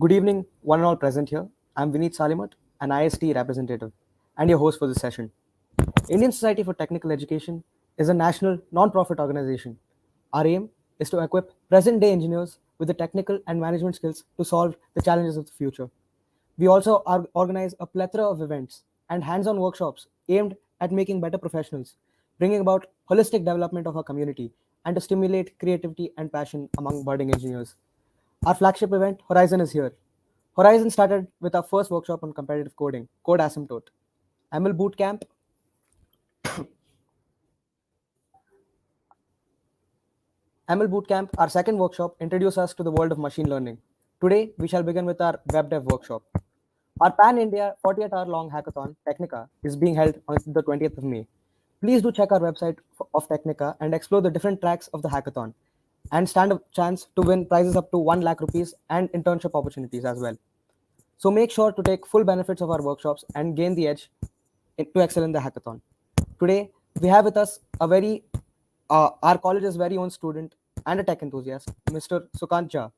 Good evening, one and all present here. I'm Vineet Salimat, an IST representative, and your host for this session. Indian Society for Technical Education is a national non-profit organization. Our aim is to equip present-day engineers with the technical and management skills to solve the challenges of the future. We also organize a plethora of events and hands-on workshops aimed at making better professionals, bringing about holistic development of our community, and to stimulate creativity and passion among budding engineers. Our flagship event, Horizon, is here. Horizon started with our first workshop on competitive coding, Code Asymptote. ML Bootcamp. ML Bootcamp, our second workshop, introduced us to the world of machine learning. Today, we shall begin with our web dev workshop. Our pan-India 48-hour-long hackathon, Technica, is being held on the 20th of May. Please do check our website of Technica and explore the different tracks of the hackathon and stand a chance to win prizes up to 1 lakh rupees and internship opportunities as well. So make sure to take full benefits of our workshops and gain the edge to excel in the hackathon. Today, we have with us our college's very own student and a tech enthusiast, Mr. Sukant Jha.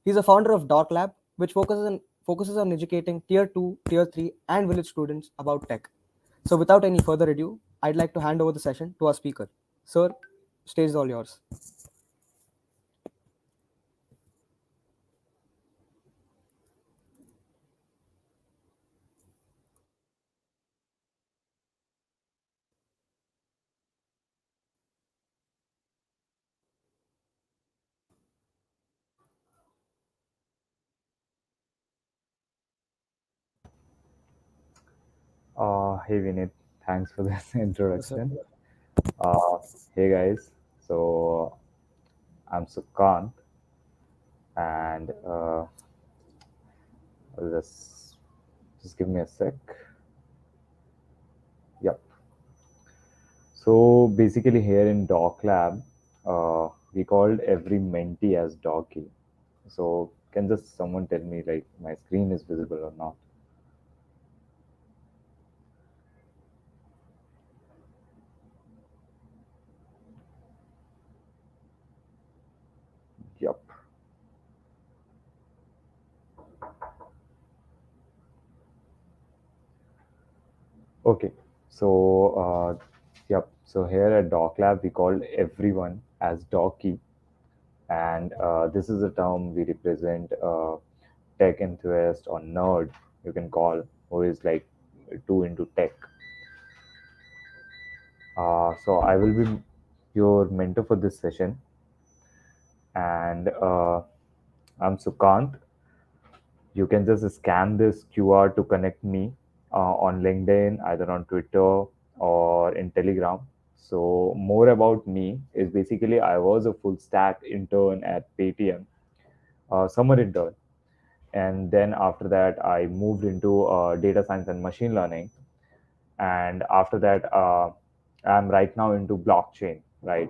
He's a founder of DorkLab, which focuses on educating Tier 2, Tier 3, and village students about tech. So without any further ado, I'd like to hand over the session to our speaker. Sir, stage is all yours. Hey Vinit, thanks for this Yes, sir. introduction. Uh, hey guys, so I'm Sukant, and just give me a sec. Yep. So basically, here in DorkLab, we called every mentee as Dorky. So can just someone tell me like my screen is visible or not? Yep. Okay. So yep. So here at DorkLab, we called everyone as Dorky, and this is a term we represent tech enthusiast or nerd, you can call, who is like too into tech. So I will be your mentor for this session, and I'm Sukant. You can just scan this QR to connect me on LinkedIn, either on Twitter or in Telegram. So more about me is basically I was a full stack intern at Paytm, summer intern, and then after that I moved into data science and machine learning, and after that I'm right now into blockchain, right?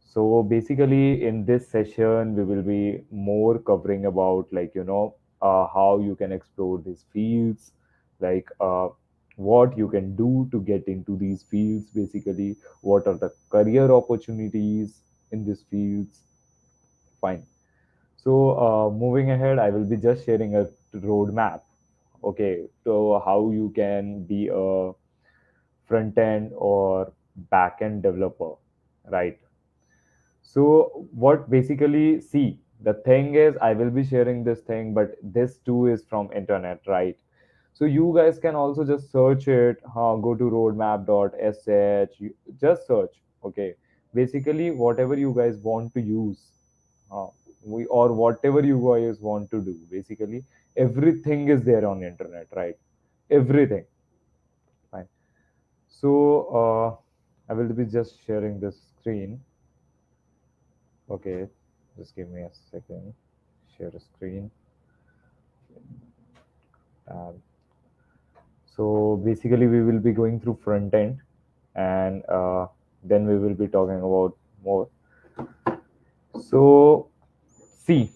So basically in this session we will be more covering about like how you can explore these fields, like what you can do to get into these fields, basically what are the career opportunities in these fields. Fine. So moving ahead, I will be just sharing a roadmap. Okay, so how you can be a front end or back end developer, right? So what basically, see, the thing is, I will be sharing this thing, but this too is from internet, right? So you guys can also just search it. Go to roadmap.sh. Just search. Okay. Basically, whatever you guys want to use, uh, we or whatever you guys want to do. Basically, everything is there on internet, right? Everything. Fine. So I will be just sharing this screen. Okay. Just give me a second. Share a screen. Um, so basically, we will be going through front end, and then we will be talking about more. So see,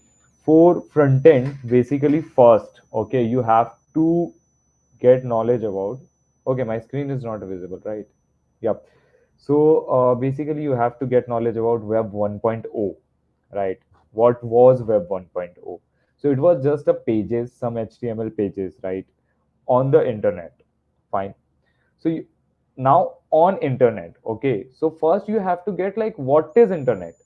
for front end, basically first, okay, you have to get knowledge about. Okay, my screen is not visible, right? Yep. So basically, you have to get knowledge about Web 1.0, right? What was Web 1.0? So it was just a pages, some HTML pages, right, on the internet. Fine. So you, now on internet, okay. So first you have to get like what is internet,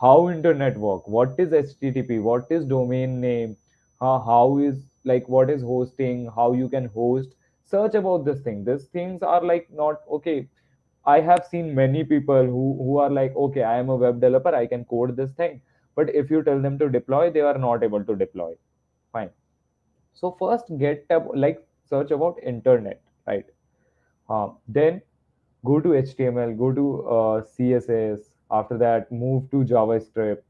how internet work, what is HTTP, what is domain name, how is like what is hosting, how you can host. Search about this thing. These things are like not okay. I have seen many people who are like, okay, I am a web developer, I can code this thing. But if you tell them to deploy, they are not able to deploy. Fine. So first get like search about internet, right? Then go to HTML, go to CSS. After that, move to JavaScript.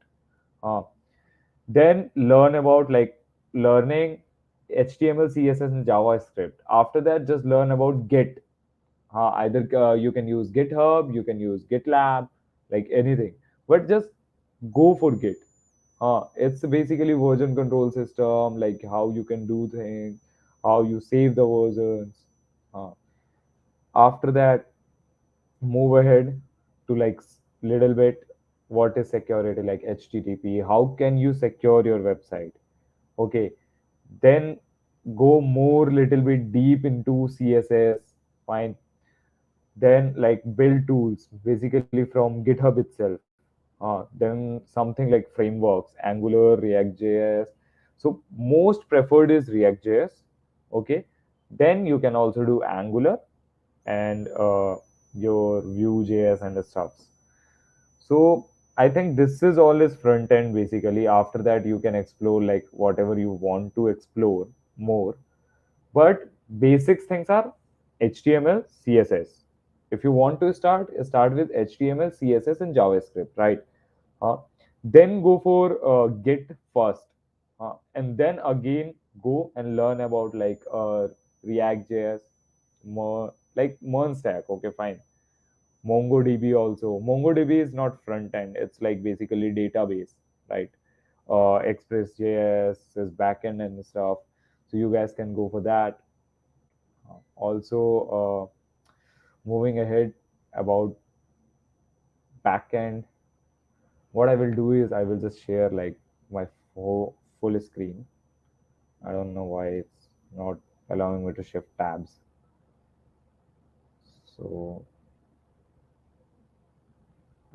Uh, then learn about like learning HTML, CSS, and JavaScript. After that, just learn about Git. Either you can use GitHub, you can use GitLab, like anything. But just go for Git. It's basically version control system, like how you can do things, how you save the versions. Uh, After that, move ahead to like little bit what is security, like HTTP. How can you secure your website? Okay, then go more little bit deep into CSS. Fine. Then like build tools basically from GitHub itself. Then something like frameworks, Angular, React.js. So most preferred is React.js. Okay, then you can also do Angular and your Vue.js and the stuffs. So I think this is all is front end basically. After that, you can explore like whatever you want to explore more. But basics things are HTML, CSS. If you want to start with HTML, CSS, and JavaScript, right? Uh, then go for Git first, and then again go and learn about like React.js, more like Mern stack. Okay, fine. MongoDB also. MongoDB is not front end; it's like basically database, right? Express.js is backend and stuff. So you guys can go for that. Also, moving ahead about backend, what I will do is I will just share like my full screen. I don't know why it's not allowing me to shift tabs. So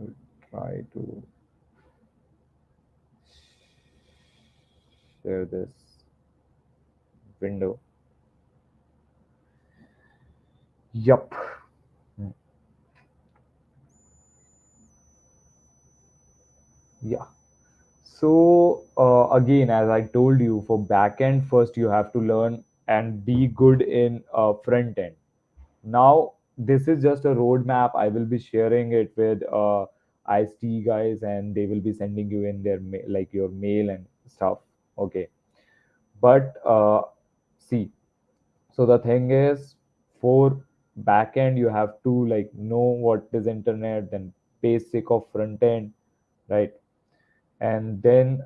I'll try to share this window. Yup. Yeah. So again, as I told you, for backend, first you have to learn and be good in front end. Now, this is just a roadmap. I will be sharing it with ISTE guys, and they will be sending you in their like your mail and stuff. Okay, but see, so the thing is, for backend, you have to like know what is internet, then basic of front end, right? And then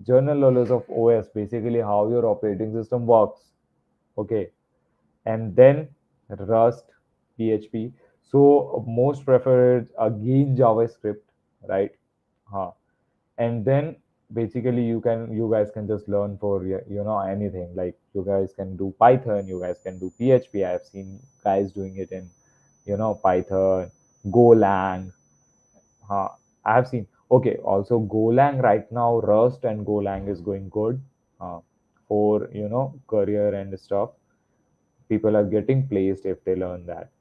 journal knowledge of OS, basically how your operating system works. Okay, and then Rust, PHP. So most preferred again JavaScript, right? Huh. And then basically you guys can just learn for anything. Like you guys can do Python, you guys can do PHP. I have seen guys doing it in Python, Golang. Huh. I have seen. Okay, also Golang right now, Rust and Golang is going good uh, for career and stuff. People are getting placed if they learn that.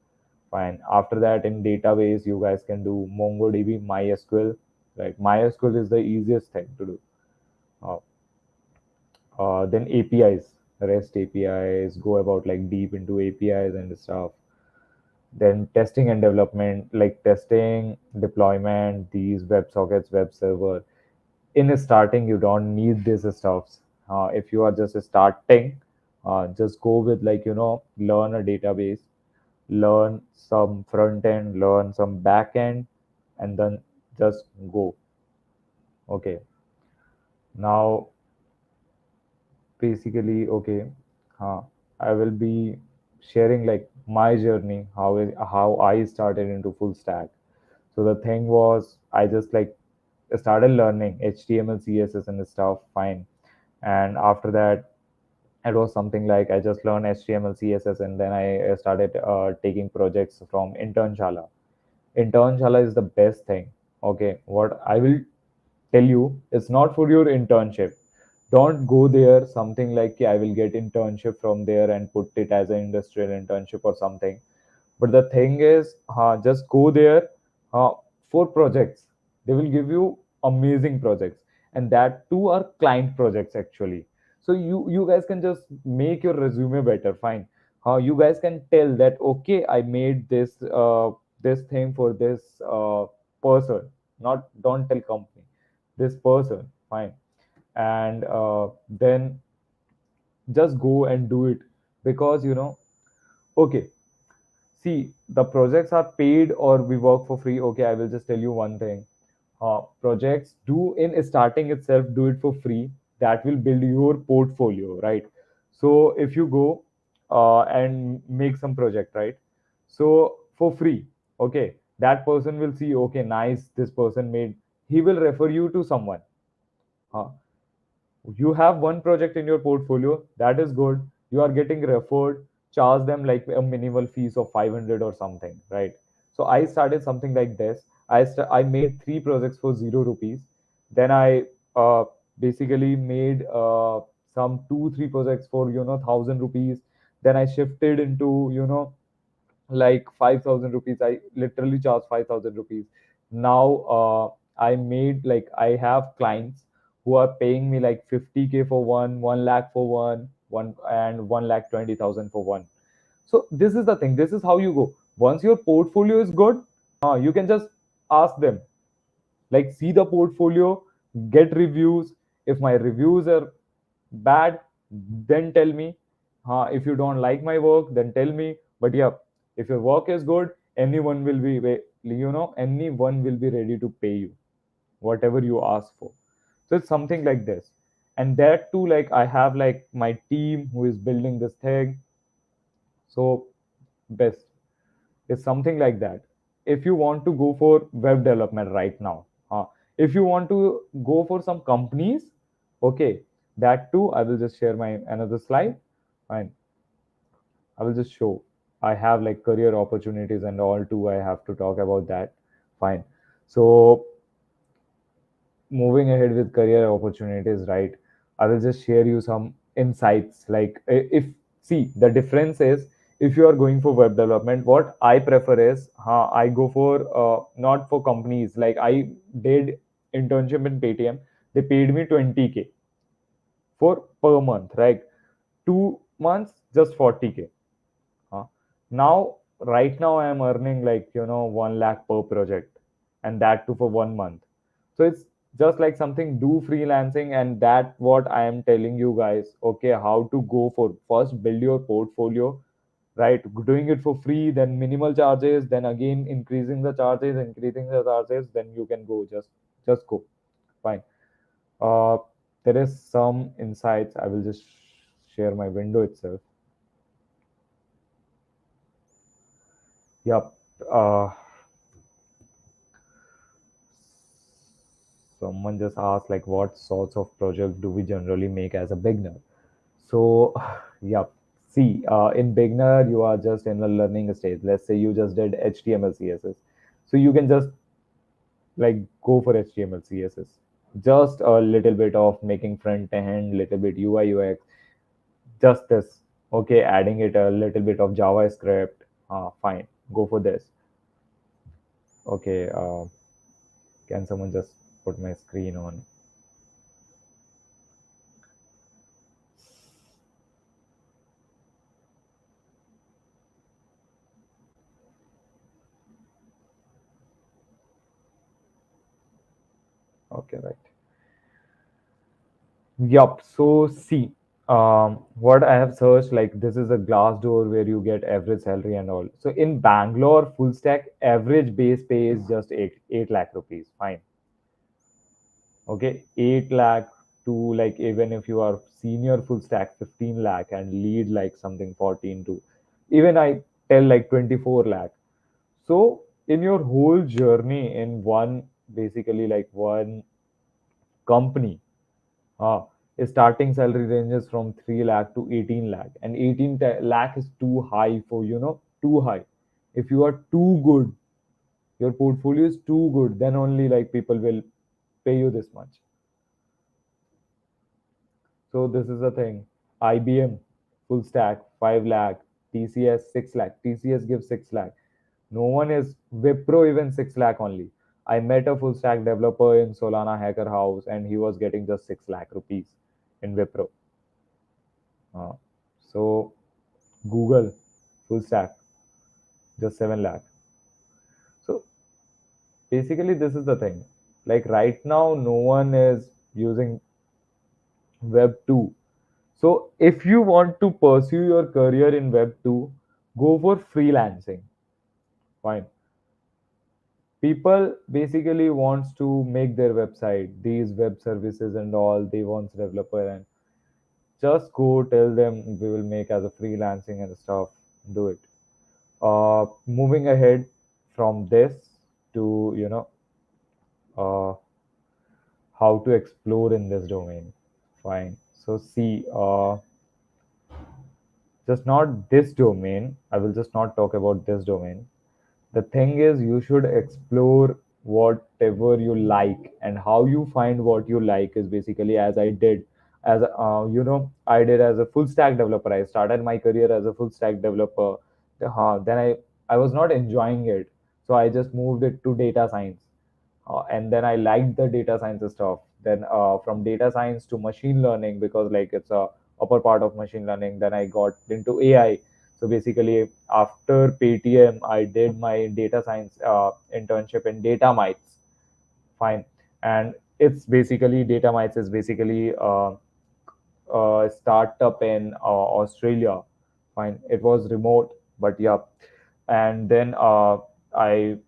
Fine. After that, in database, you guys can do MongoDB, MySQL. Right, MySQL is the easiest thing to do. Uh, then APIs, REST APIs, go about like deep into APIs and stuff. Then testing and development, like testing, deployment, these WebSockets, web server. In starting, you don't need this stuffs. If you are just starting, just go with like learn a database, learn some front end, learn some back end, and then just go. Okay. Now, basically, okay, I will be sharing like my journey, how I started into full stack. So the thing was, I just like started learning HTML, CSS, and stuff. Fine. And after that, it was something like I just learned HTML, CSS, and then I started taking projects from Internshala. Internshala is the best thing. Okay, what I will tell you, it's not for your internship. Don't go there something like, "Yeah, I will get internship from there and put it as an industrial internship or something." But the thing is, just go there uh, for projects. They will give you amazing projects, and that too are client projects actually. So you guys can just make your resume better. Fine. You guys can tell that, okay, I made this thing for this person. Not, don't tell company. This person. Fine. And then just go and do it, because okay, see, the projects are paid or we work for free. Okay, I will just tell you one thing. Projects do in starting itself, do it for free. That will build your portfolio, right? So if you go and make some project, right? So for free, okay, that person will see, okay, nice, this person made. He will refer you to someone. Uh, you have one project in your portfolio, that is good. You are getting referred, charge them like a minimal fees of 500 or something, right? So I started something like this. I made three projects for 0 rupees. Then I basically made some 2 3 projects for 1,000 rupees. Then I shifted into like 5,000 rupees. I literally charge 5,000 rupees. Now I made, like, I have clients who are paying me like 50K for one lakh for one, and 1,20,000 for one. So this is the thing. This is how you go. Once your portfolio is good, you can just ask them, like, see the portfolio, get reviews. If my reviews are bad, then tell me. If you don't like my work, then tell me. But yeah, if your work is good, anyone will be ready to pay you whatever you ask for. So it's something like this. And that too, like, I have like my team who is building this thing. So best, it's something like that. If you want to go for web development right now, if you want to go for some companies, okay, that too, I will just share my another slide. Fine, I will just show. I have like career opportunities and all too. I have to talk about that. Fine. So moving ahead with career opportunities, right? I will just share you some insights. Like, if, see, the difference is, if you are going for web development, what I prefer is, I go for not for companies. Like, I did internship in Paytm. They paid me 20K for per month, right? 2 months, just 40K. Huh? Now, right now, I am earning like 1 lakh per project, and that too for 1 month. So it's just like something, do freelancing, and that what I am telling you guys. Okay, how to go for, first build your portfolio, right? Doing it for free, then minimal charges, then again increasing the charges, then you can go, just go. Fine. Uh, there is some insights. I will just share my window itself. Yep. Someone just asked, like, what sorts of project do we generally make as a beginner? So, yeah, see, in beginner, you are just in the learning stage. Let's say you just did HTML, CSS. So you can just like go for HTML, CSS. Just a little bit of making front end, little bit UI, UX, just this. Okay, adding it a little bit of JavaScript. Fine, go for this. Okay, can someone just put my screen on? Okay, right. Yup. So see, what I have searched, like, this is a glass door where you get average salary and all. So in Bangalore, full stack average base pay is just eight lakh rupees. Fine. Okay, 8 lakh to, like, even if you are senior full stack, 15 lakh, and lead like something 14 to, even I tell like 24 lakh. So in your whole journey in one, basically like one company, Starting salary ranges from 3 lakh to 18 lakh, and 18 lakh is too high for, too high. If you are too good, your portfolio is too good, then only like people will pay you this much. So this is the thing. IBM full stack 5 lakh, TCS 6 lakh. TCS gives 6 lakh. No one is Wipro even 6 lakh only. I met a full stack developer in Solana Hacker House and he was getting just 6 lakh rupees in Wipro. Uh, so Google full stack just 7 lakh. So basically this is the thing. Like right now no one is using Web 2. So if you want to pursue your career in Web 2, go for freelancing. Fine. People basically wants to make their website, these web services and all, they want developer, and just go tell them we will make as a freelancing and stuff. Do it. Moving ahead from this to, uh, how to explore in this domain. Fine. So see, just not this domain. I will just not talk about this domain. The thing is, you should explore whatever you like, and how you find what you like is basically as I did. As I did as a full stack developer. I started my career as a full stack developer. Then I was not enjoying it, so I just moved it to data science, and then I liked the data science stuff. Then from data science to machine learning, because like it's a upper part of machine learning. Then I got into AI. So basically, after Paytm, I did my data science internship in Data Mites. Fine, and it's basically Data Mites is basically a startup in Australia. Fine, it was remote, but yeah. And then I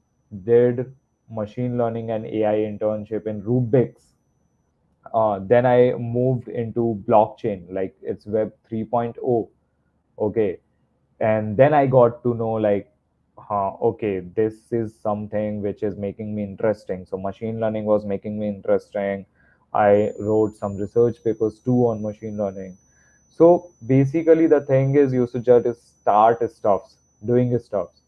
did machine learning and AI internship in Rubix. Then I moved into blockchain, like it's Web 3.0. Okay, and then I got to know like, okay, this is something which is making me interesting. So machine learning was making me interesting. I wrote some research papers too on machine learning. So basically the thing is, you should just start stuffs, doing stuffs,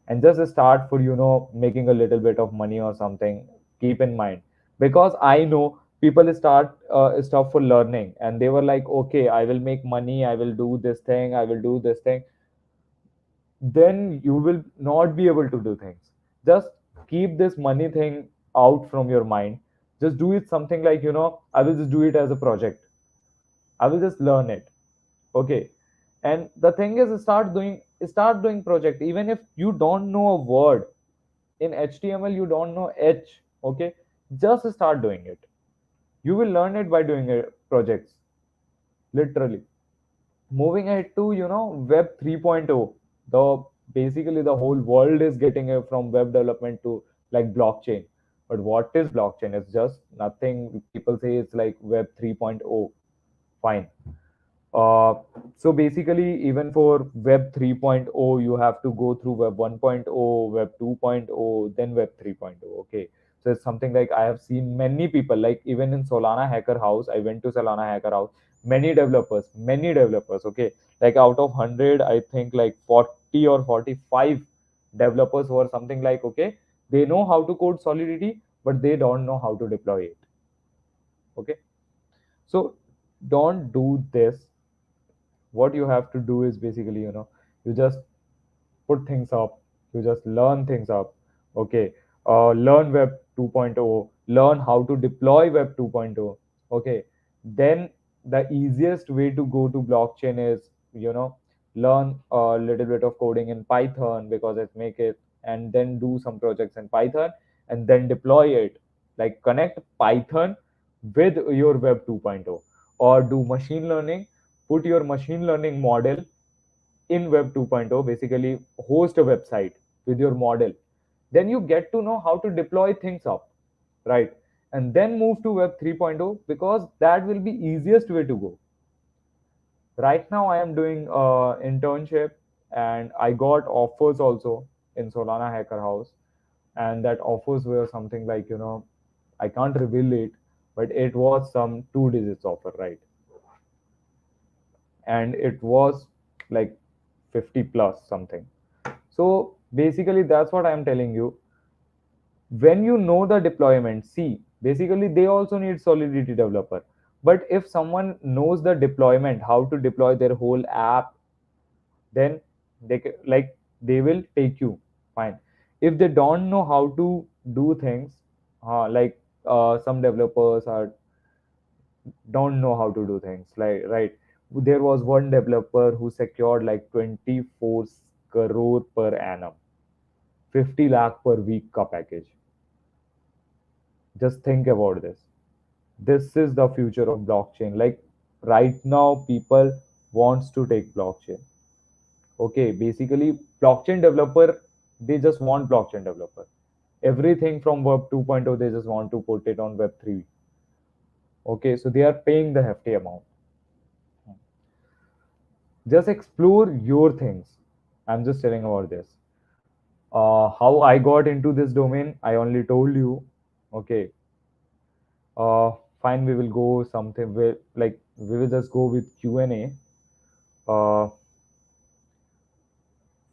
and just start for, making a little bit of money or something. Keep in mind, because I know people start stuff for learning, and they were like, okay, I will make money, I will do this thing, I will do this thing. Then you will not be able to do things. Just keep this money thing out from your mind. Just do it something like, I will just do it as a project. I will just learn it. Okay. And the thing is, start doing project. Even if you don't know a word in HTML, you don't know H. Okay. Just start doing it. You will learn it by doing projects. Literally. Moving ahead to, Web 3.0. The basically the whole world is getting from web development to like blockchain. But what is blockchain? It's just nothing. People say it's like Web 3.0. Fine. uh, so basically, even for Web 3.0, you have to go through Web 1.0, Web 2.0, then Web 3.0. Okay. So it's something like I have seen many people, like even in Solana Hacker House, I went to Solana Hacker House, many developers. Okay. Like out of 100, I think like 40 or 45 developers were something like, okay, they know how to code Solidity, but they don't know how to deploy it. Okay. So don't do this. What you have to do is basically, you just put things up, you just learn things up. Okay. Learn Web 2.0, learn how to deploy Web 2.0. Okay. Then the easiest way to go to blockchain is, learn a little bit of coding in Python, because it make it, and then do some projects in Python, and then deploy it. Like connect Python with your Web 2.0, or do machine learning, put your machine learning model in Web 2.0, basically host a website with your model. Then you get to know how to deploy things up, right? And then move to Web 3.0, because that will be easiest way to go. Right now, I am doing internship, and I got offers also in Solana Hacker House, and that offers were something like, I can't reveal it, but it was some 2 digits offer, right? And it was like 50 plus something. So basically, that's what I'm telling you. When you know the deployment, see, basically they also need Solidity developer. But if someone knows the deployment, how to deploy their whole app, then like they will take you. Fine. If they don't know how to do things, like some developers are don't know how to do things, like, right? There was one developer who secured like 24 crore per annum, 50 lakh per week ka package. Just think about this. This is the future of blockchain. Like right now people wants to take blockchain. Okay, basically blockchain developer, they just want blockchain developer. Everything from web 2.0 they just want to put it on web 3. Okay, so they are paying the hefty amount. Just explore your things. I'm just telling about this. How I got into this domain, I only told you. Okay. Fine, we will go something with like we will just go with Q&A. Uh,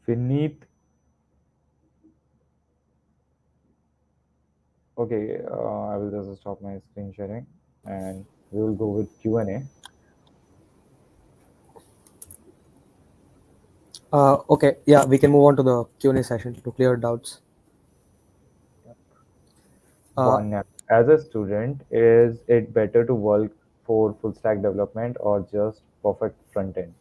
Vineet. Okay, I will just stop my screen sharing and we will go with Q&A. Okay, yeah, we can move on to the Q&A session to clear doubts. Uh, One, as a student, is it better to work for full stack development or just perfect front end?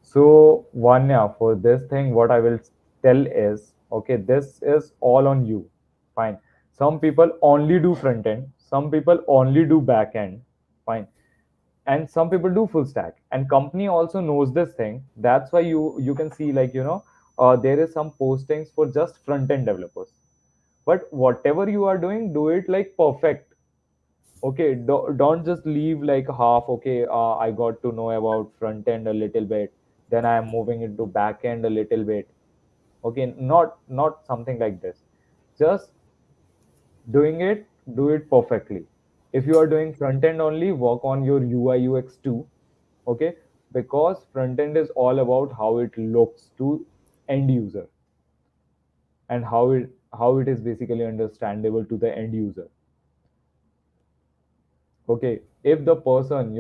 So, Vanya, for this thing, what I will tell is, okay, this is all on you. Fine. Some people only do front end, some people only do back end. Fine. And some people do full stack. And company also knows this thing. That's why you can see like, there is some postings for just front end developers. But whatever you are doing, do it like perfect. Okay, don't just leave like half. Okay, I got to know about front end a little bit, then I am moving into back end a little bit. Okay, not something like this. Just doing it, do it perfectly. If you are doing front end only, work on your UI UX too. Okay, because front end is all about how it looks to end user, and how it is basically understandable to the end user. Okay, if the person,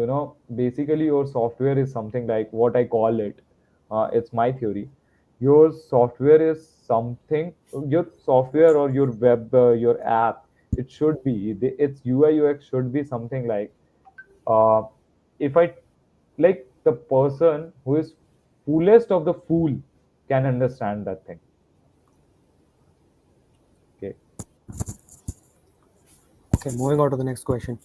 basically your software is something like what I call it, it's my theory. Your software is something, your software or your web, your app, it should be, its UI UX should be something like, uh, if I, like the person who is foolest of the fool can understand that thing. Okay. okay, moving on to the next question.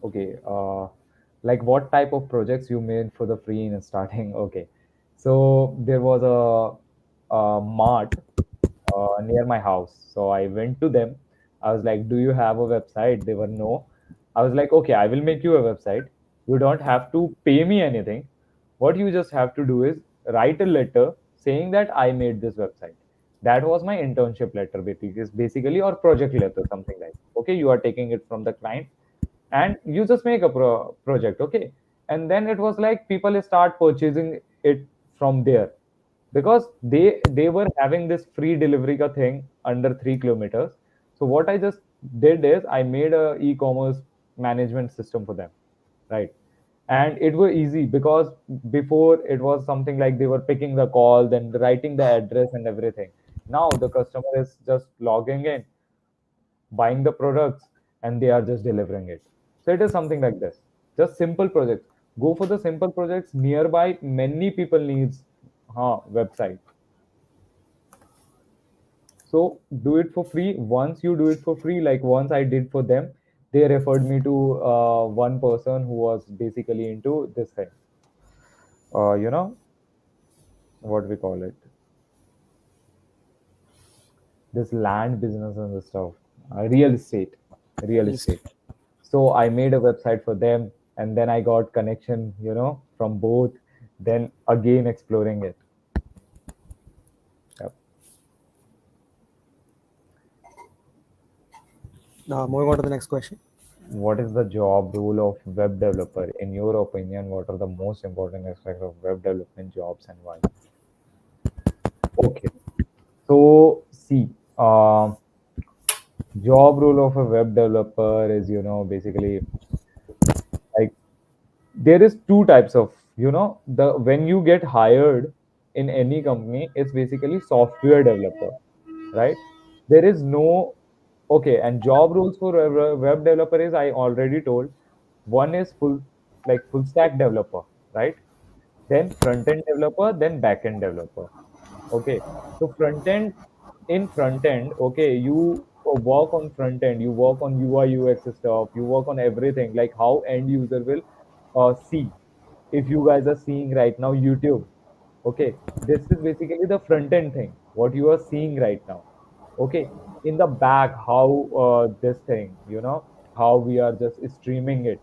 Okay, like what type of projects you made for the free in starting? Okay, so there was a mart near my house, so I went to them. I was like, "Do you have a website?" They were no. I was like, "Okay, I will make you a website. You don't have to pay me anything. What you just have to do is write a letter saying that I made this website." That was my internship letter, basically, or project letter, something like. Okay, you are taking it from the client and you just make a project. Okay, and then it was like people start purchasing it from there, because they were having this free delivery ka thing under 3 kilometers. So what I just did is I made a e-commerce management system for them, right? And it was easy because before it was something like they were picking the call, then writing the address and everything. Now the customer is just logging in, buying the products, and they are just delivering it. So it is something like this. Just simple projects. Go for the simple projects nearby. Many people needs website. So do it for free. Once you do it for free, like once I did for them, they referred me to one person who was basically into this thing. You know what we call it? This land business and the stuff. Real estate. Real Yes. estate. So I made a website for them, and then I got connection, from both. Then again exploring it. Yep. Moving on to the next question. What is the job role of web developer? In your opinion, what are the most important aspects of web development jobs and why? Okay, so see, job role of a web developer is, basically like there is two types of, the when you get hired in any company, it's basically software developer, right? There is no okay, and job roles for a web developer is I already told. One is full stack developer, right? Then front end developer, then back end developer. Okay, so front end, okay, you work on front end, you work on UI UX stuff, you work on everything like how end user will see. If you guys are seeing right now YouTube, okay, this is basically the front end thing, what you are seeing right now. Okay, in the back, how this thing, how we are just streaming it,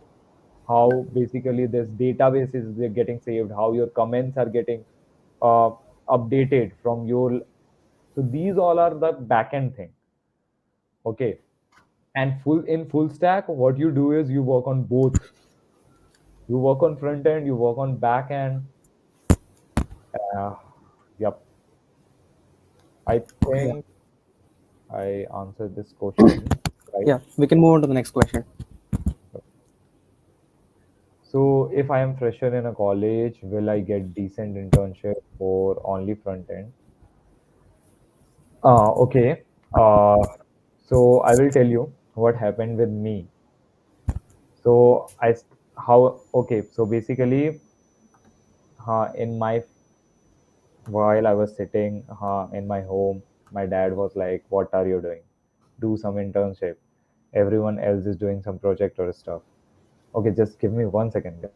how basically this database is getting saved, how your comments are getting uh, updated from your. So these all are the backend thing. Okay, and full stack, what you do is you work on both. You work on front end, you work on back end. Uh, yep, I Yeah. think I answered this question right. Yeah. We can move on to the next question. So if I am fresher in a college, will I get decent internship for only front end? Okay. Uh, so I will tell you what happened with me. So how okay. So basically, in my while I was sitting in my home, my dad was like, "What are you doing? Do some internship. Everyone else is doing some project or stuff." Okay, just give me 1 second.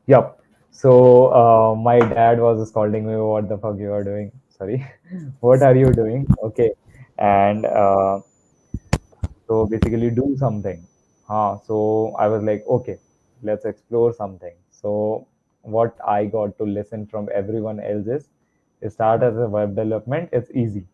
Yep. So my dad was scolding me, "What the fuck you are doing? Sorry, what are you doing?" Okay, and so basically do something. So I was like, okay, let's explore something. So what I got to listen from everyone else is start as a web development. It's easy.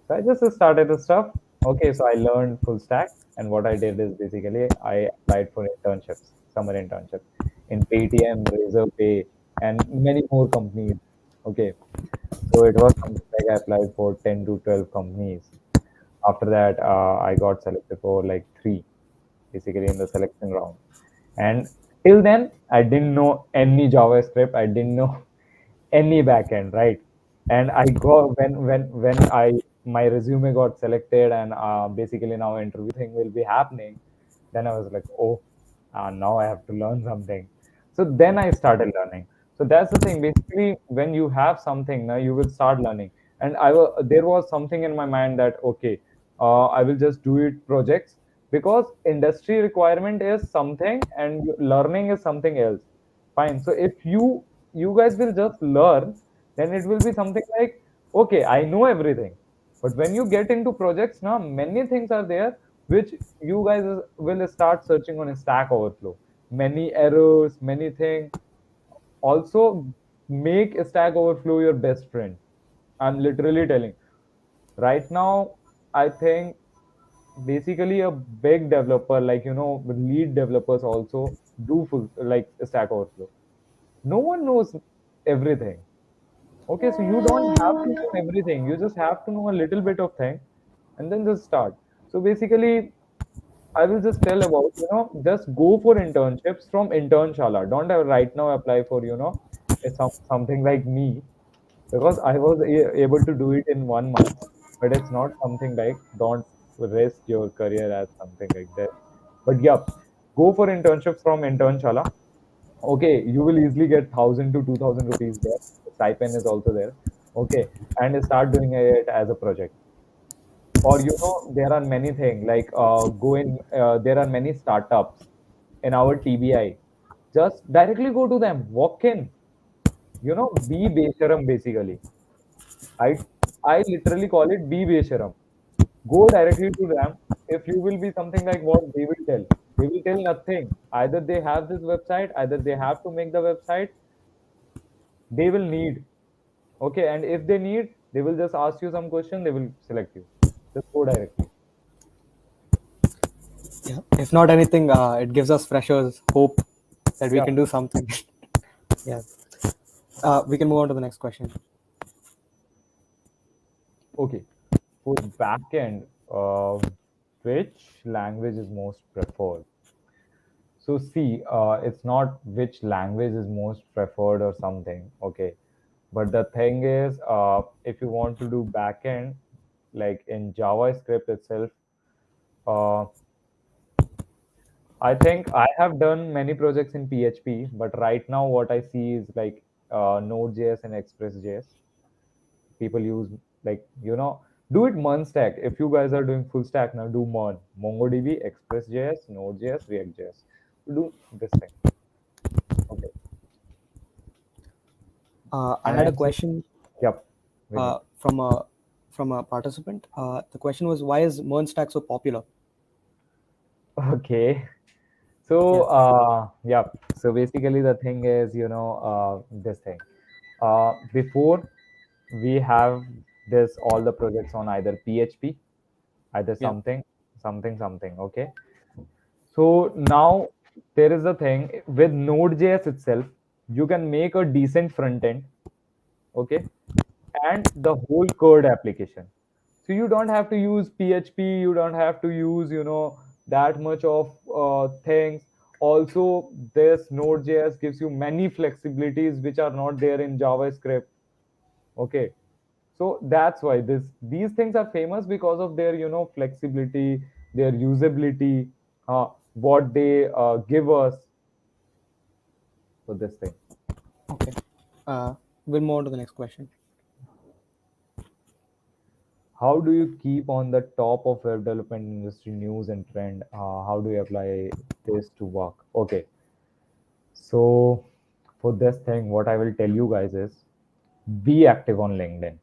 So I just started the stuff. Okay, so I learned full stack, and what I did is basically I applied for internships, summer internships in Paytm, Razorpay, and many more companies. Okay, so it was something like I applied for 10 to 12 companies. After that, I got selected for like three, basically in the selection round. And till then, I didn't know any JavaScript. I didn't know any backend, right? And I got when I my resume got selected, and basically now interview thing will be happening. Then I was like, oh, now I have to learn something. So then I started learning. So that's the thing. Basically, when you have something, now you will start learning. And there was something in my mind that okay, I will just do it projects because industry requirement is something and learning is something else. Fine. So if you guys will just learn, then it will be something like okay, I know everything. But when you get into projects now, many things are there which you guys will start searching on a Stack Overflow. Many errors, many things. Also, make a Stack Overflow your best friend. I'm literally telling. Right now, I think basically a big developer, like lead developers also do full like Stack Overflow. No one knows everything. Okay, so you don't have to know everything. You just have to know a little bit of thing and then just start. So basically, I will just tell about, just go for internships from Internshala. Don't right now apply for, something like me because I was able to do it in 1 month, but it's not something like don't risk your career as something like that. But yeah, go for internships from Internshala. Okay, you will easily get 1,000 to 2,000 rupees there. Stipend is also there. Okay, and start doing it as a project. Or there are many things like there are many startups in our TBI. Just directly go to them, walk in. Be Besharam basically. I I literally call it be besharam. Go directly to them. If you will be something like what they will tell nothing. Either they have this website, either they have to make the website, they will need. Okay, and if they need, they will just ask you some question, they will select you. Just go directly. Yeah. If not anything, it gives us freshers hope that we Yeah, can do something. Yeah. We can move on to the next question. okay. For backend, which language is most preferred? So see, it's not which language is most preferred or something. Okay, but the thing is, if you want to do backend, like in JavaScript itself, uh, I think I have done many projects in PHP, but right now what I see is like Node.js and Express.js. People use like do it Mern stack. If you guys are doing full stack now, do Mern, MongoDB, Express.js, Node.js, React.js. Do this thing. Okay, I had a and question yep, Vinny. uh, from a from a participant. The question was, why is Mern Stack so popular? Okay. So, Yeah. yeah. So basically, the thing is, this thing. Before we have this, all the projects on either PHP, either Yeah. something. Okay. So now there is a thing with Node.js itself. You can make a decent front end. Okay, and the whole code application. So you don't have to use PHP, you don't have to use, that much of things. Also, this Node.js gives you many flexibilities which are not there in JavaScript. Okay. So that's why these things are famous because of their, flexibility, their usability, what they give us for this thing. Okay. Uh, we'll move on to the next question. How do you keep on the top of web development industry news and trend? How do you apply this to work? Okay, so for this thing, what I will tell you guys is be active on LinkedIn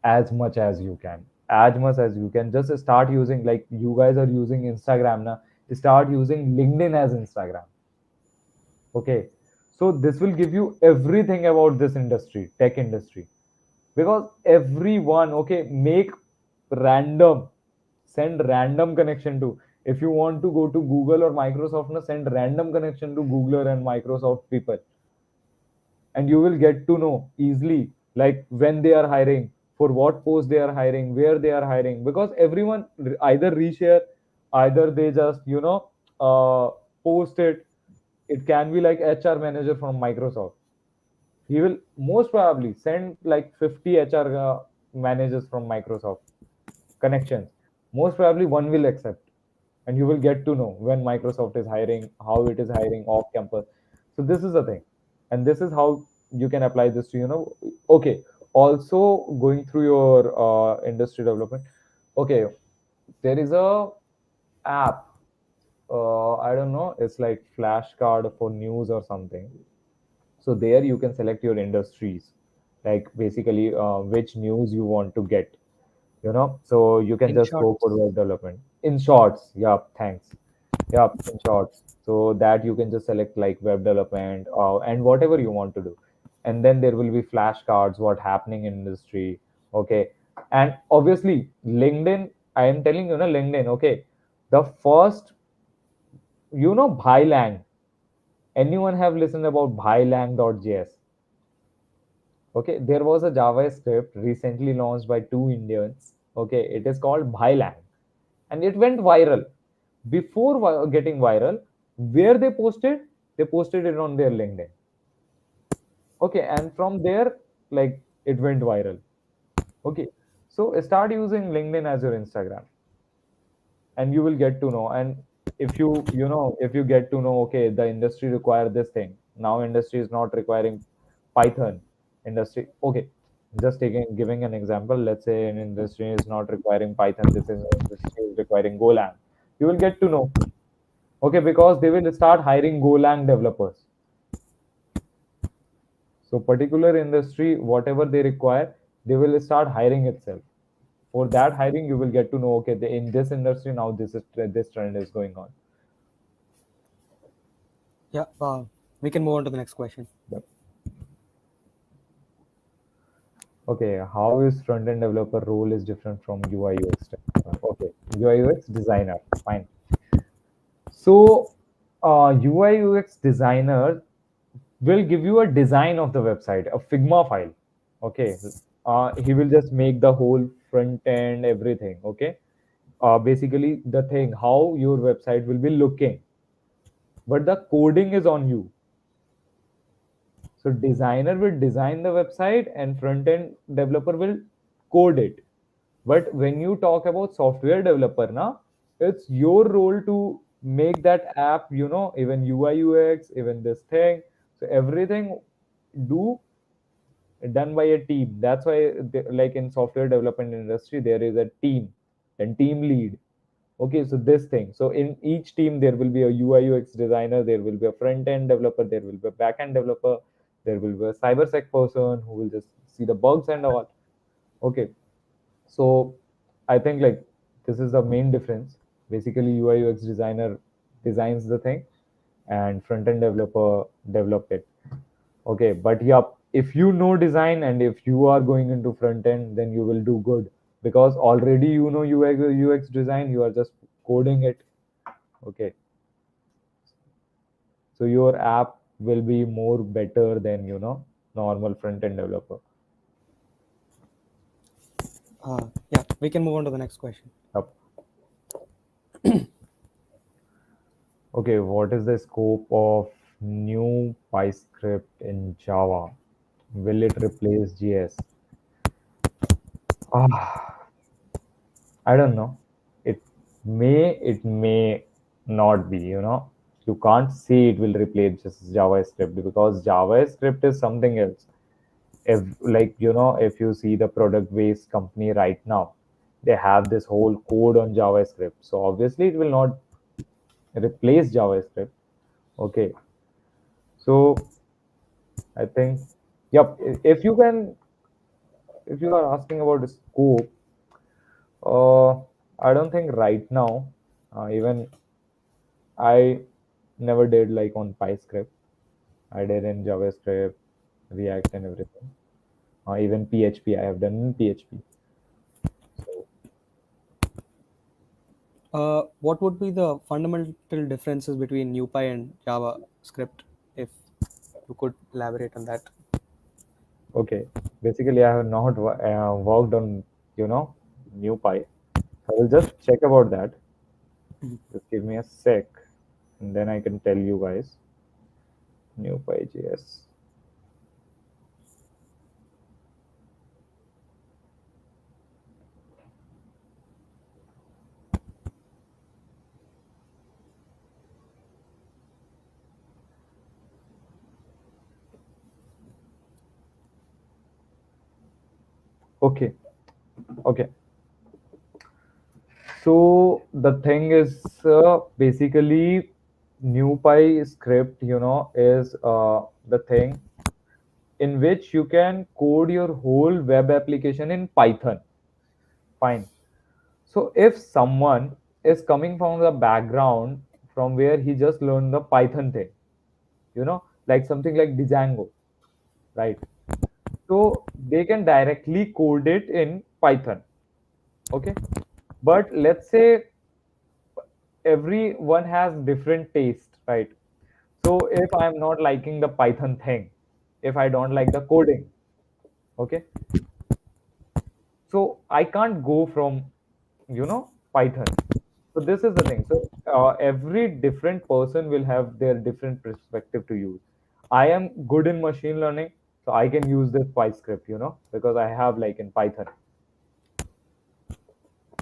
as much as you can. As much as you can, just start using, like you guys are using Instagram now. Start using LinkedIn as Instagram. Okay, so this will give you everything about this industry, tech industry, because everyone, okay, make random send random connection to, if you want to go to Google or Microsoft now, send random connection to Googler and Microsoft people, and you will get to know easily like when they are hiring, for what post they are hiring, where they are hiring, because everyone either reshare, either they just post it. It can be like HR manager from Microsoft, he will most probably send like 50 HR managers from Microsoft connections. Most probably one will accept, and you will get to know when Microsoft is hiring, how it is hiring off campus. So this is the thing, and this is how you can apply this to, okay. Also, going through your industry development. Okay, there is a app. I don't know. It's like flashcard for news or something. So there you can select your industries, like basically which news you want to get, so you can In just short, go for web development in shorts. Yeah, thanks. Yeah, in shorts, so that you can just select like web development and whatever you want to do, and then there will be flashcards what happening in industry. Okay, and obviously LinkedIn, I am telling you, LinkedIn. Okay, the first, Bhailang. Anyone have listened about Bhailang.js? Okay, there was a JavaScript recently launched by two Indians. Okay, it is called Bhailang, and it went viral. Before getting viral, where they posted? They posted it on their LinkedIn. Okay, and from there, like it went viral. Okay, so start using LinkedIn as your Instagram, and you will get to know. And if if you get to know, okay, the industry require this thing, now industry is not requiring Python. Industry, okay, just taking giving an example, let's say an industry is not requiring Python, this is industry is requiring Golang. You will get to know. Okay, because they will start hiring Golang developers. So particular industry, whatever they require, they will start hiring itself. For that hiring, you will get to know, okay, in this industry now this trend is going on. Yeah, we can move on to the next question. Yep. Okay, how is front-end developer role is different from UI UX developer? Okay, UI UX designer, fine. So, UI UX designer will give you a design of the website, a Figma file. Okay, he will just make the whole front end, everything. Okay, basically the thing how your website will be looking, but the coding is on you. So designer will design the website and front end developer will code it. But when you talk about software developer now, it's your role to make that app, even UI UX, even this thing. So everything do done by a team. That's why like in software development industry there is a team and team lead. Okay, so this thing. So in each team, there will be a UI UX designer, there will be a front end developer, there will be a back end developer, there will be a cybersec person who will just see the bugs and all. Okay, so I think like this is the main difference. Basically, UI UX designer designs the thing, and front end developer develop it. Okay, but yeah, if you know design and if you are going into front end, then you will do good because already you know UX design, you are just coding it. Okay, so your app will be more better than normal front end developer. Yeah, we can move on to the next question. Yep. Okay, what is the scope of new PyScript in Java? Will it replace JS? Ah, I don't know. It may not be, You can't say it will replace just JavaScript because JavaScript is something else. If you see the product based company right now, they have this whole code on JavaScript. So obviously it will not replace JavaScript. Okay. So I think, yep, if you are asking about the scope, uh, I don't think right now, even I never did like on PyScript. I did in JavaScript, React, and everything. Even PHP, I have done in PHP. So, What would be the fundamental differences between NumPy and JavaScript, if you could elaborate on that? okay, basically, I have not worked on, NewPy. I will just check about that. Just give me a sec, and then I can tell you guys. NewPy.js. Okay, okay. So the thing is basically NewPy script, is the thing in which you can code your whole web application in Python. Fine. So if someone is coming from the background from where he just learned the Python thing, like something like Django, right? So they can directly code it in Python. Okay. But let's say everyone has different taste, right? So if I'm not liking the Python thing, if I don't like the coding, okay, so I can't go from Python. So this is the thing. So every different person will have their different perspective to use. I am good in machine learning, so I can use this PyScript, because I have like in Python,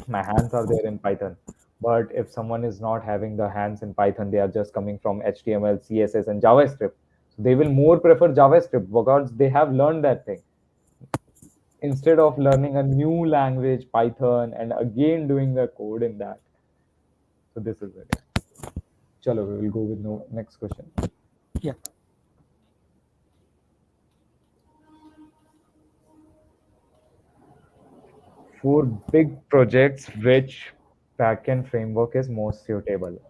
my hands are there in Python. But if someone is not having the hands in Python, they are just coming from HTML, CSS, and JavaScript. So they will more prefer JavaScript because they have learned that thing instead of learning a new language, Python, and again doing the code in that. So this is it. Chalo, we will go with no next question. Yeah. For big projects, which backend framework is most suitable?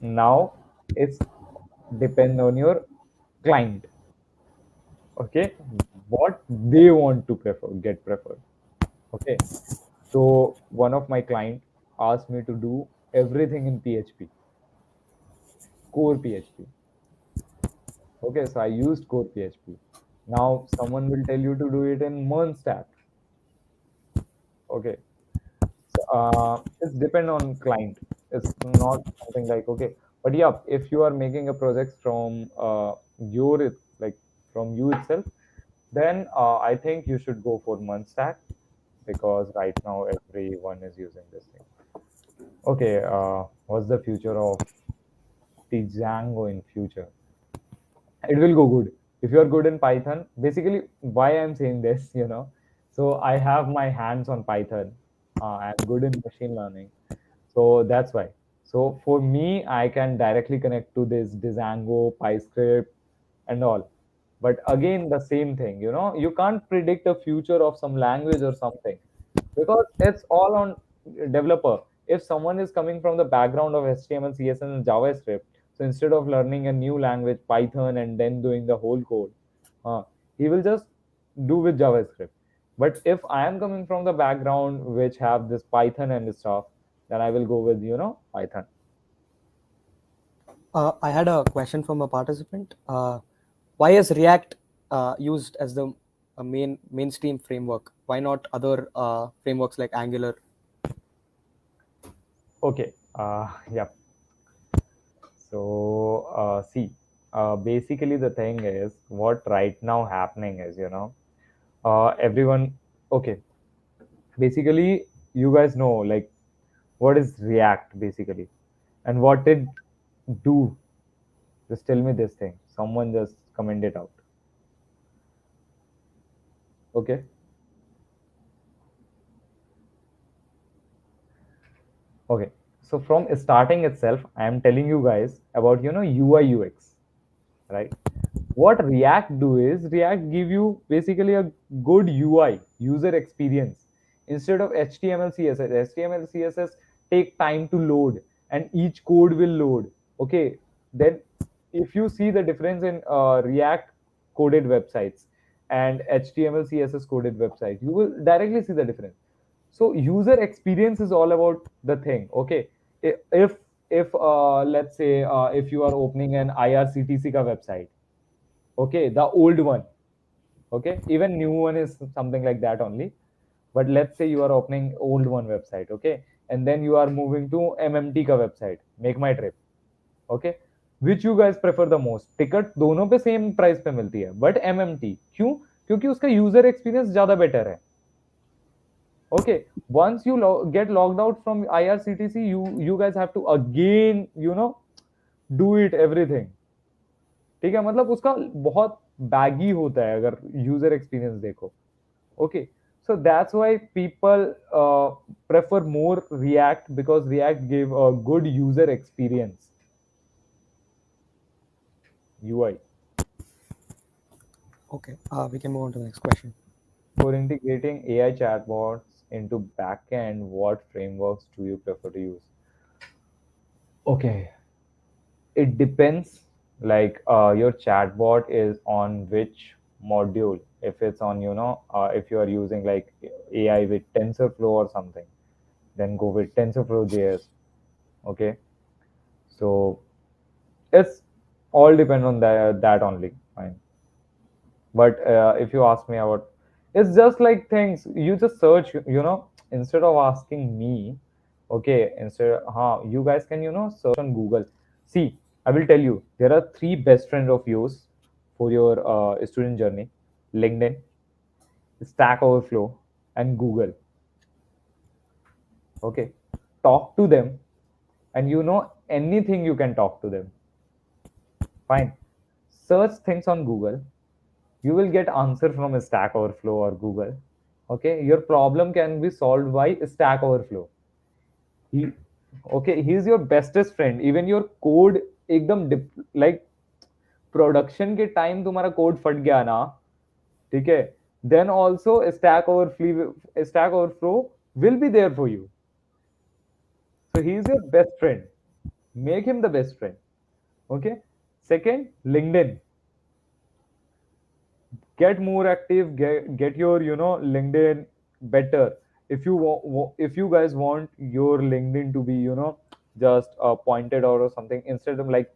Now, it's depend on your client. Okay, what they want to get preferred. Okay, so one of my client asked me to do everything in PHP, core PHP. Okay, so I used core PHP. Now someone will tell you to do it in Mern stack. Okay, so it's depend on client. It's not something like okay, but yeah, if you are making a project from like from you itself, then I think you should go for Mern stack because right now everyone is using this thing. Okay, what's the future of the Django in future? It will go good if you are good in Python. Basically, why I'm saying this, so I have my hands on Python. I'm good in machine learning, so that's why. So for me, I can directly connect to this Django, PyScript, and all. But again, the same thing, you can't predict a future of some language or something because it's all on developer. If someone is coming from the background of HTML, CSS, and JavaScript, so instead of learning a new language, Python, and then doing the whole code, uh, he will just do with JavaScript. But if I am coming from the background which have this Python and stuff, then I will go with Python. I had a question from a participant. Why is React used as the mainstream framework? Why not other frameworks like Angular? Okay. Yeah. So see, basically the thing is what right now happening is everyone. Okay, basically you guys know like what is React basically and what it do. Just tell me this thing. Someone just comment it out. Okay. Okay. So from starting itself, I am telling you guys about UI UX, right? What React do is React give you basically a good UI, user experience. Instead of HTML, CSS, HTML, CSS take time to load and each code will load. Okay, then if you see the difference in React coded websites and HTML, CSS coded websites, you will directly see the difference. So user experience is all about the thing. Okay, if let's say if you are opening an IRCTC ka website, okay, the old one, okay, even new one is something like that only, but let's say you are opening old one website, okay, and then you are moving to MMT ka website, make my trip, okay, which you guys prefer the most? Ticket दोनों पे same price पे मिलती है but MMT क्यों? क्योंकि उसका user experience ज्यादा better है. Okay, once you get logged out from IRCTC, you guys have to again do it everything. ठीक है, मतलब उसका बहुत बैगी होता है अगर यूजर एक्सपीरियंस देखो. Okay, so that's why people prefer more React because React give a good user experience, UI. Okay, we can move on to the next question. For integrating AI chatbots into backend, what frameworks do you prefer to use? Okay, it depends. Like your chatbot is on which module. If it's on if you are using like AI with TensorFlow or something, then go with TensorFlow JS. Okay, so it's all depend on that only. Fine. But if you ask me about, it's just like things you just search, instead of asking me. Okay, instead, you guys can search on Google. See, I will tell you there are three best friends of yours for your student journey: LinkedIn, Stack Overflow, and Google. Okay, talk to them, and anything you can talk to them. Fine, search things on Google, you will get answer from Stack Overflow or Google. Okay, your problem can be solved by Stack Overflow. He, okay, he is your bestest friend. Even your code एकदम like production के time तुम्हारा code फट गया ना, ठीक है, then also Stack Overflow will be there for you. So he is your best friend. Make him the best friend. Okay. Second, LinkedIn. Get more active. Get your LinkedIn better. If you if you guys want your LinkedIn to be just pointed out or something, instead of like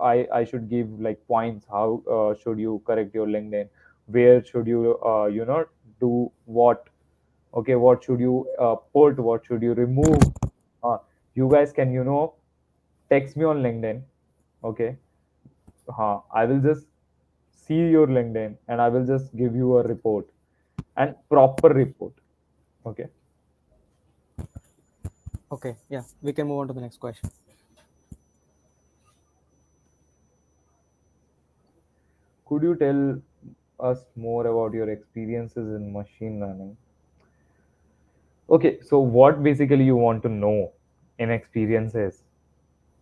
I should give like points. How should you correct your LinkedIn? Where should you do what? Okay, what should you put? What should you remove? uh, you guys can text me on LinkedIn. Okay. I will just see your LinkedIn and I will just give you a report and proper report. Okay. Okay, yeah, we can move on to the next question. Could you tell us more about your experiences in machine learning? Okay, so what basically you want to know in experiences?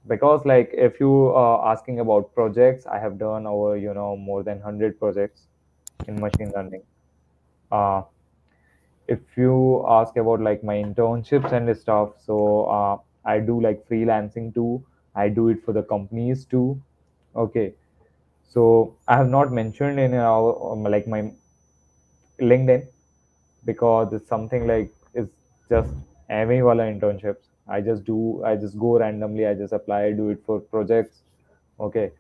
Because like if you are asking about projects, I have done over more than 100 projects in machine learning. Uh, if you ask about like my internships and stuff, so I do like freelancing too. I do it for the companies too. Okay. So I have not mentioned in our like my LinkedIn because it's something like it's just MA wala internships. I just go randomly, I just apply, I do it for projects. Okay.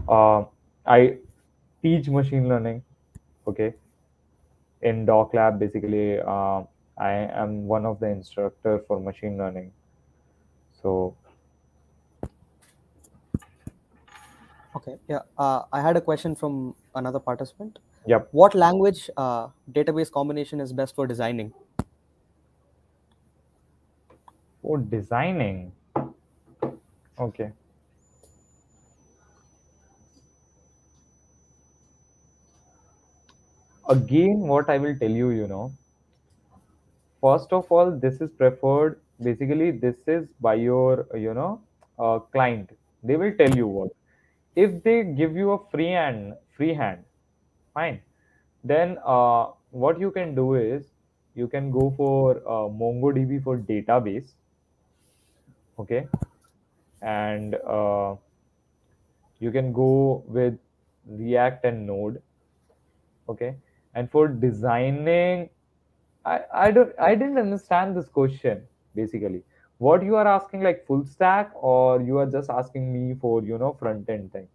I teach machine learning. Okay. In DorkLab, basically, I am one of the instructor for machine learning. So, Okay, yeah, I had a question from another participant. yep. What language database combination is best for designing? For designing, okay. Again, what I will tell you, first of all, this is preferred. Basically, this is by your, client. They will tell you what. If they give you a free hand, fine. Then what you can do is you can go for MongoDB for database. Okay. And you can go with React and Node. Okay. And for designing, I didn't understand this question basically. What you are asking, like full stack, or you are just asking me for front end thing?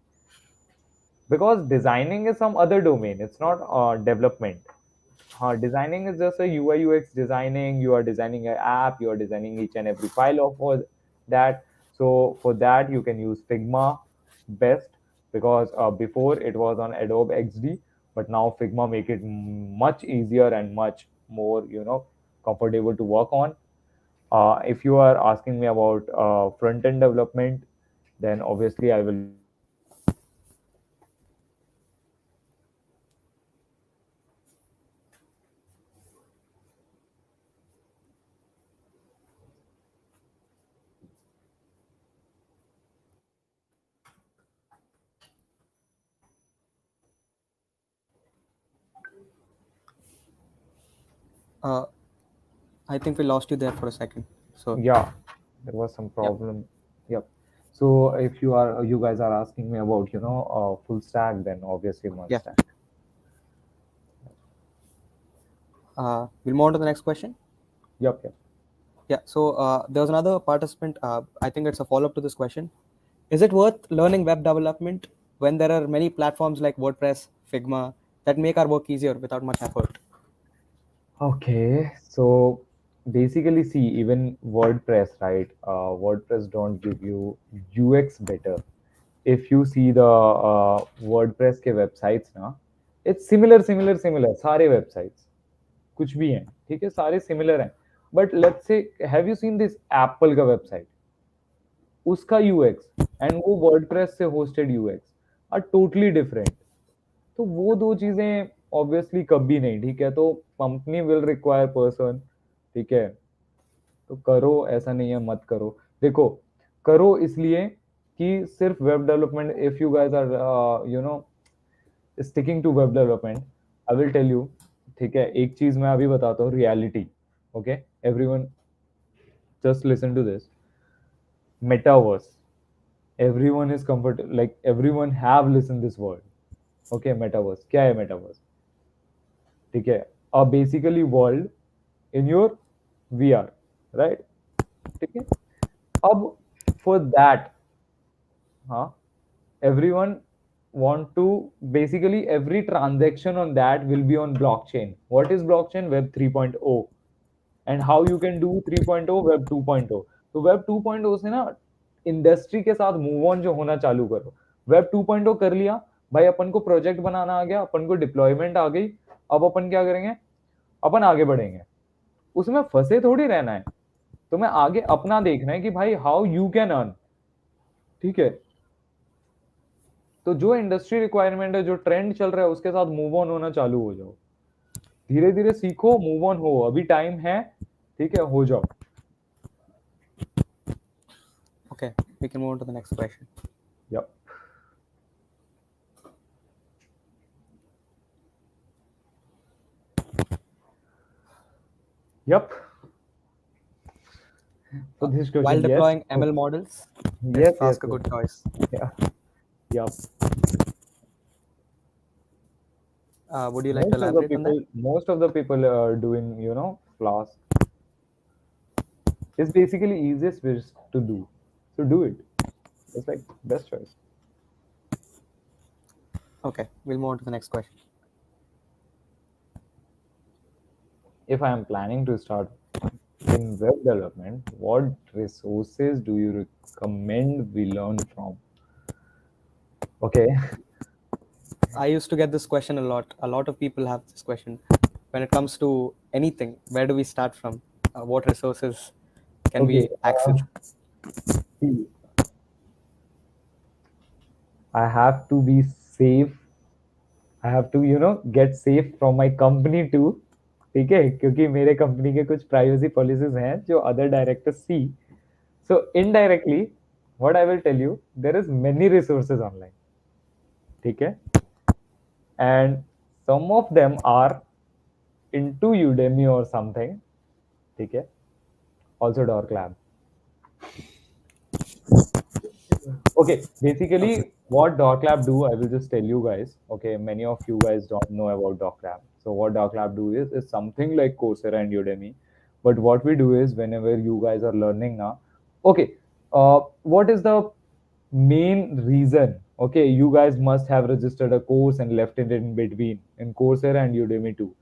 Because designing is some other domain. It's not development. Designing is just a UI UX designing. You are designing an app. You are designing each and every file of all that. So for that you can use Figma best, because before it was on Adobe XD, but now Figma make it much easier and much more comfortable to work on. If you are asking me about front end development, then obviously I will use Uh, I think we lost you there for a second. So, yeah, there was some yeah, problem. Yep. So if you guys are asking me about full stack, then obviously one yeah. stack. We'll move on to the next question. Yep, yep. Yeah, so there was another participant. I think it's a follow up to this question. Is it worth learning web development when there are many platforms like WordPress, Figma that make our work easier without much effort? Okay, so basically, see, even WordPress, right? WordPress don't give you UX better. If you see the WordPress के websites ना, it's similar सारे websites, कुछ भी हैं, ठीक है, सारे similar हैं. But let's say, have you seen this Apple का website? उसका यूएक्स एंड वो वर्डप्रेस से hosted UX are totally different. तो वो दो चीजें ऑब्वियसली कभी नहीं, ठीक है. तो कंपनी विल रिक्वायर पर्सन, ठीक है. तो करो, ऐसा नहीं है मत करो. देखो, करो इसलिए कि सिर्फ web development, if you guys are sticking to web development, I will tell you, ठीक है. एक चीज मैं अभी बताता हूँ, reality. Okay, everyone, just listen to this. Metaverse. Everyone is comfortable, like everyone have listened this word. Okay, metaverse. क्या है metaverse? ठीक है, a basically world in your VR, right? ठीक है, अब for that, हाँ, everyone want to basically every transaction on that will be on blockchain. What is blockchain? Web 3.0. And how you can do 3.0 web 2.0. तो web 2.0 से ना industry के साथ move on जो होना चालू करो. वेब 2.0 कर लिया भाई, अपन को प्रोजेक्ट बनाना आ गया, अपन को डिप्लॉयमेंट आ गई. अब अपन क्या करेंगे? अपन आगे बढ़ेंगे. उसमें फंसे थोड़ी रहना है. तुम्हें आगे अपना देखना है कि भाई हाउ यू कैन अर्न. ठीक है, तो जो इंडस्ट्री रिक्वायरमेंट है, जो ट्रेंड चल रहा है, उसके साथ मूव ऑन होना चालू हो जाओ. धीरे धीरे सीखो, मूव ऑन हो, अभी टाइम है. ठीक है, हो जाओ. Okay, we can move on to the next question. Yep. Yep. So this question, While yes. deploying ML models, Yes, let's ask a good choice. Yeah. Yep. Would you like to elaborate on that? Most of the people are doing, Flask. It's basically easiest way to do. So do it. It's like best choice. Okay, we'll move on to the next question. If I am planning to start in web development, what resources do you recommend we learn from? Okay. I used to get this question a lot. A lot of people have this question. When it comes to anything, where do we start from? What resources can we access? See, I have to be safe. I have to, get safe from my company too. ठीक है, क्योंकि मेरे company के कुछ privacy policies हैं जो other directors see. So indirectly what I will tell you, there is many resources online. ठीक है, and some of them are into Udemy और समथिंग. ठीक है, also DorkLab. Okay, basically what DorkLab do, I will just tell you guys. Okay, many of you guys don't know about DorkLab. So what DorkLab do is something like Coursera and Udemy. But what we do is whenever you guys are learning now, okay, what is the main reason? Okay, you guys must have registered a course and left it in between in Coursera and Udemy too.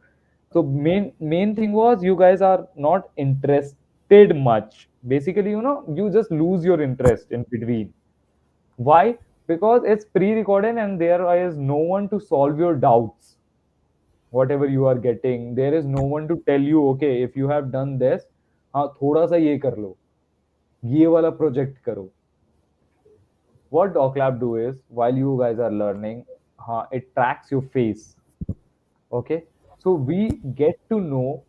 So main thing was you guys are not interested much. Basically, you just lose your interest in between. Why? Because it's pre-recorded and there is no one to solve your doubts. Whatever you are getting, there is no one to tell you, okay, if you have done this, हाँ थोड़ा सा ये कर लो, ये वाला project करो. What DocLab do is, while you guys are learning, it tracks your face. Okay, so we get to know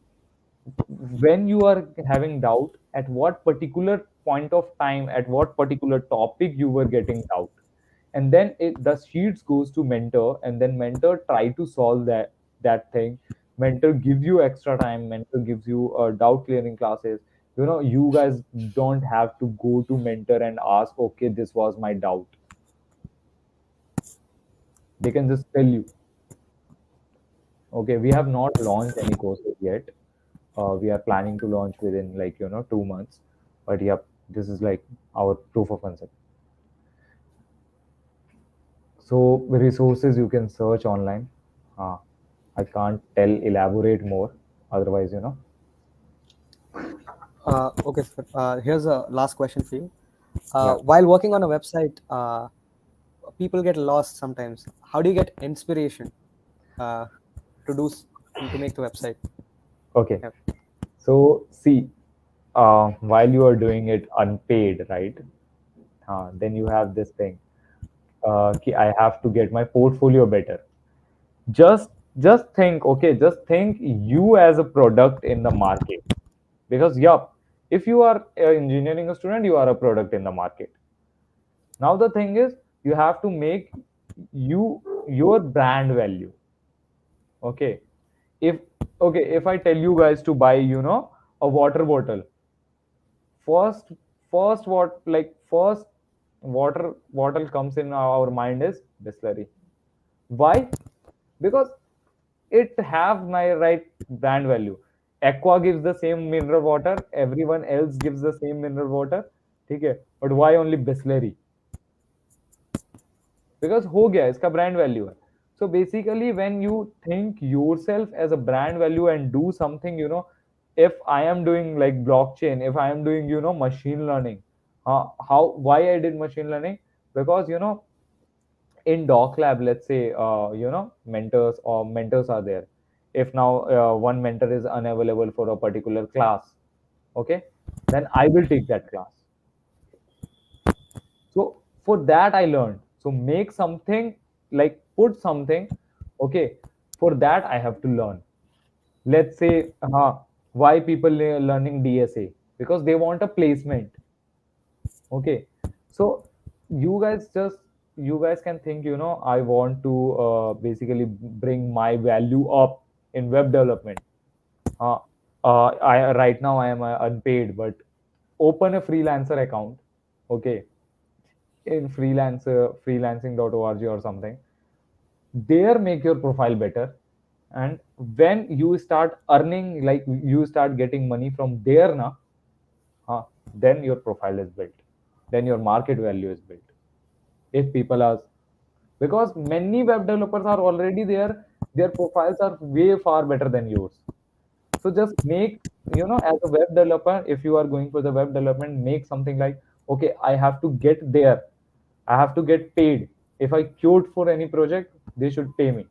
when you are having doubt, at what particular point of time, at what particular topic you were getting doubt. And then the sheets goes to mentor, and then mentor try to solve that thing. Mentor gives you extra time, mentor gives you doubt clearing classes. You guys don't have to go to mentor and ask, okay, this was my doubt. They can just tell you. Okay, we have not launched any courses yet. We are planning to launch within 2 months. But yep, this is like our proof of concept. So resources you can search online. I can't elaborate more. Otherwise, Okay, sir. Here's a last question for you. Yeah. While working on a website, people get lost sometimes. How do you get inspiration to make the website? Okay. Yep. So see, while you are doing it unpaid, right? Then you have this thing. I have to get my portfolio better. Just think, okay, just think you as a product in the market. Because yeah, if you are an engineering student, you are a product in the market. Now the thing is, you have to make your brand value. Okay, if I tell you guys to buy, a water bottle. First, first water bottle comes in our mind is Bisleri. Why? Because it have my right brand value. Aqua gives the same mineral water, everyone else gives the same mineral water. Okay, but why only Bisleri? Because हो गया इसका brand value है. So basically when you think yourself as a brand value and do something, if I am doing like blockchain, if I am doing machine learning, how why I did machine learning? Because in DorkLab, let's say mentors are there. If now one mentor is unavailable for a particular class, okay, then I will take that class. So for that I learned. So make something, like put something, okay. For that I have to learn. Let's say why people learning DSA, because they want a placement. Okay. So you guys can think, I want to basically bring my value up in web development. Uh, I right now I am unpaid, but open a freelancer account. Okay, in freelancing.org or something, there make your profile better. And when you start earning, like you start getting money from there now, then your profile is built, then your market value is built. If people ask, because many web developers are already there, their profiles are way far better than yours. So just make, as a web developer, if you are going for the web development, make something like, okay, I have to get there, I have to get paid. If I quote for any project, they should pay me.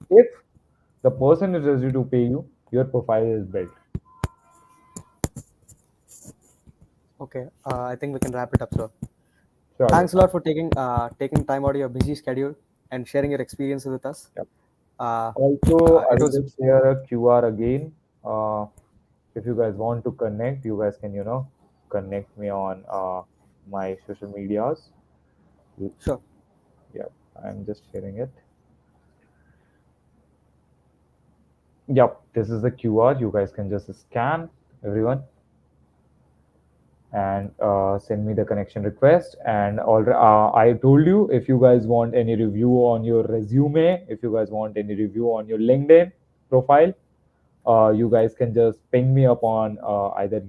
If the person is ready to pay you, your profile is built. Okay, I think we can wrap it up, sir. Sure. Thanks a lot for taking time out of your busy schedule and sharing your experiences with us. Yep. Also, I It will was just share a QR again. If you guys want to connect, you guys can, connect me on my social medias. sure. Yep, I'm just sharing it. Yep, this is the QR. You guys can just scan, everyone, and send me the connection request. And I told you, if you guys want any review on your resume, if you guys want any review on your LinkedIn profile, you guys can just ping me up on either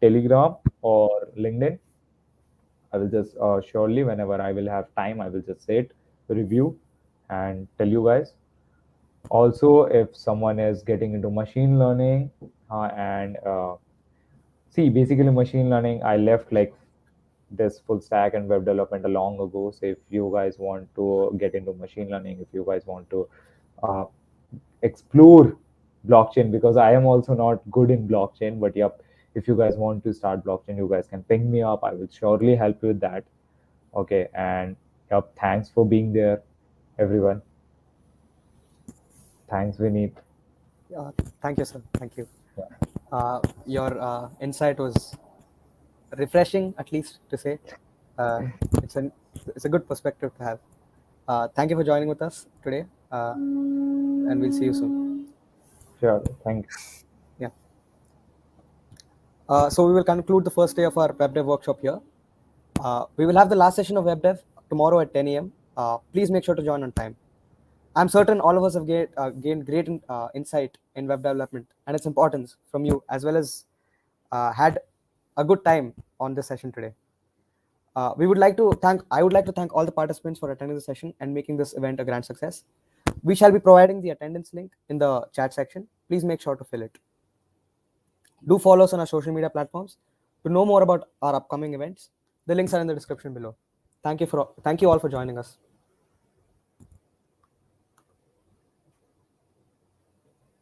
Telegram or LinkedIn. I will just surely, whenever I will have time, I will just say it, review, and tell you guys. Also, if someone is getting into machine learning, and see, basically machine learning, I left like this full stack and web development a long ago. So if you guys want to get into machine learning, if you guys want to uh, explore blockchain, because I am also not good in blockchain, but yep, if you guys want to start blockchain, you guys can ping me up. I will surely help you with that. Okay, and yep, thanks for being there, everyone. Thanks, Vineet. Thank you, sir. Thank you. Yeah. Your insight was refreshing, at least to say. Uh, it's an it's a good perspective to have. Thank you for joining with us today, and we'll see you soon. Sure, thank you. Yeah. So we will conclude the first day of our web dev workshop here. We will have the last session of web dev tomorrow at 10 a.m. Please make sure to join on time. I'm certain all of us have gained great insight in web development and its importance from you, as well as had a good time on this session today. I would like to thank all the participants for attending the session and making this event a grand success. We shall be providing the attendance link in the chat section. Please make sure to fill it. Do follow us on our social media platforms to know more about our upcoming events. The links are in the description below. Thank you all for joining us.